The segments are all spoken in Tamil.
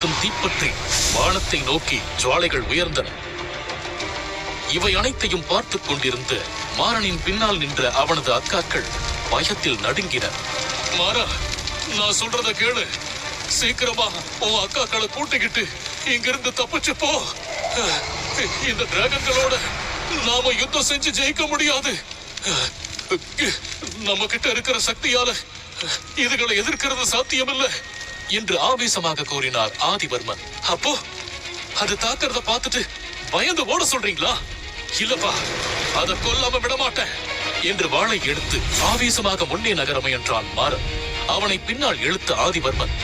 தீப்பற்றி வானத்தை நோக்கி ஜுவாலைகள் உயர்ந்தன. இவை அனைத்தையும் பார்த்துக் கொண்டிருந்த மாறனின் பின்னால் நின்ற அவனது அக்காக்கள் பயத்தில் நடுங்கினர். மாறா, நான் சொல்றத கேளு. சீக்கிரமா உன் அக்காக்களை கூட்டிக்கிட்டு இங்கிருந்து தப்பிச்சு போ. இந்த டிராகன்களோட நாம யுத்தம் செஞ்சு ஜெயிக்க முடியாது. நம்ம கிட்ட இருக்கிற சக்தியால இதுகளை எதிர்க்கிறது சாத்தியமில்லை என்று ஆவேசமாக கூறினார் ஆதிவர்மன். அப்போ அது தாக்குறத பார்த்துட்டு பயந்து ஓட சொல்றீங்களா? இல்லப்பா, அதை கொல்லாம விடமாட்டேன் என்று வாளை எடுத்து ஆவேசமாக முன்னே நகர முயன்றான் மாறன். அவனை பின்னால் இழுத்த ஆதிவர்மன்,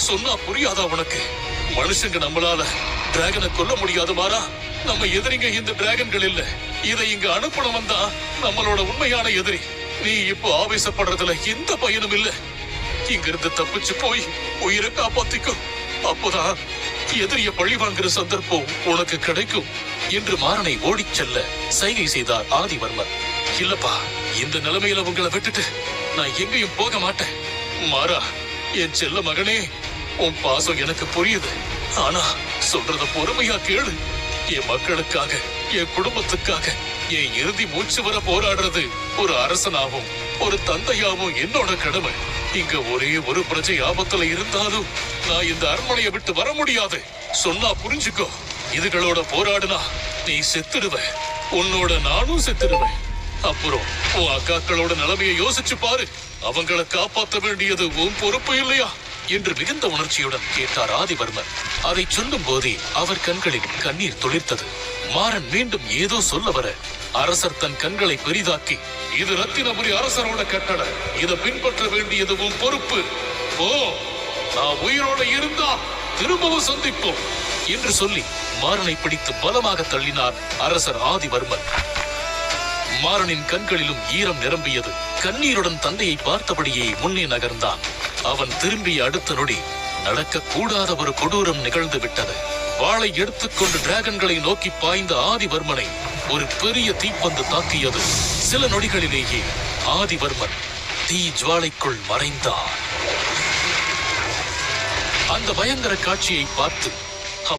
சொன்னா புரியாதா உனக்கு? மனுஷங்க நம்மளால டிராகனை கொல்ல முடியாது மாறா. நம்ம எதிரிங்க இந்த டிராகன்கள் இல்ல. இதை இங்க அனுப்பணும் தான் நம்மளோட உண்மையான எதிரி. நீ இப்போ ஆவேசப்படுறதுல எந்த பயனும் இல்ல. இங்கிருந்து தப்பிச்சு போய் உயிரை காப்பாத்திக்கும். அப்போதான் எதிரிய பழி வாங்குற சந்தர்ப்பம் உனக்கு கிடைக்கும் என்று மாறனை ஓடிச் செல்ல சைகை செய்தார் ஆதிவர்மன். இல்லப்பா, இந்த நிலைமையில உங்களை விட்டுட்டு நான் எங்கேயும் போக மாட்டேன். மாறா, என் செல்ல மகனே, உன் பாசம் எனக்கு புரியுது. ஆனா சொல்றத பொறுமையா கேளு. என் மக்களுக்காக, என் குடும்பத்துக்காக என் இறுதி மூச்சு வர போராடுறது ஒரு அரசனாவும் ஒரு தந்தையாவும் என்னோட கடமை. இங்க ஒரே ஒரு பிரஜை ஆபத்துல இருந்தாலும் நான் இந்த அரண்மனையை விட்டு வர முடியாது. சொன்னா புரிஞ்சுக்கோ. இதுகளோட போராடுனா நீ செத்துடுவ. உன்னோட நானும் செத்துடுவேன். அப்புறம் உன் அக்காக்களோட நிலைமையை யோசிச்சு பாரு. அவங்களை காப்பாற்ற வேண்டியது உன் பொறுப்பு இல்லையா என்று மிகுந்த உணர்ச்சியுடன் கேட்டார் ஆதிவர்மன். அதை சொல்லும் போதே அவர் கண்களில் கண்ணீர் துளிர்த்தது. மாறன் மீண்டும் ஏதோ சொல்ல வர அரசர் தன் கண்களை பெரிதாக்கி, இது ரத்தினபுரி அரசரோட கட்டளை. இதை பின்பற்ற வேண்டியது உன் பொறுப்பு. ஓ, நான் உயிரோட இருந்தா திரும்பவும் சந்திப்போம் என்று சொல்லி மாறனை பிடித்து பலமாக தள்ளினார் அரசர் ஆதிவர்மன். மாறனின் கண்களிலும் ஈரம் நிரம்பியது. கண்ணீருடன் தந்தையை பார்த்தபடியே முன்னே நகர்ந்தான். அவன் திரும்பிய அடுத்த நொடி நடக்க கூடாத ஒரு கொடூரம் நிகழ்ந்து விட்டது. வாளை எடுத்துக்கொண்டு டிராகன்களை நோக்கி பாய்ந்த ஆதிவர்மனை ஒரு பெரிய தீப்பந்து தாக்கியது. சில நொடிகளிலேயே ஆதிவர்மன் தீ ஜுவாலைக்குள் மறைந்தார். அந்த பயங்கர காட்சியை பார்த்து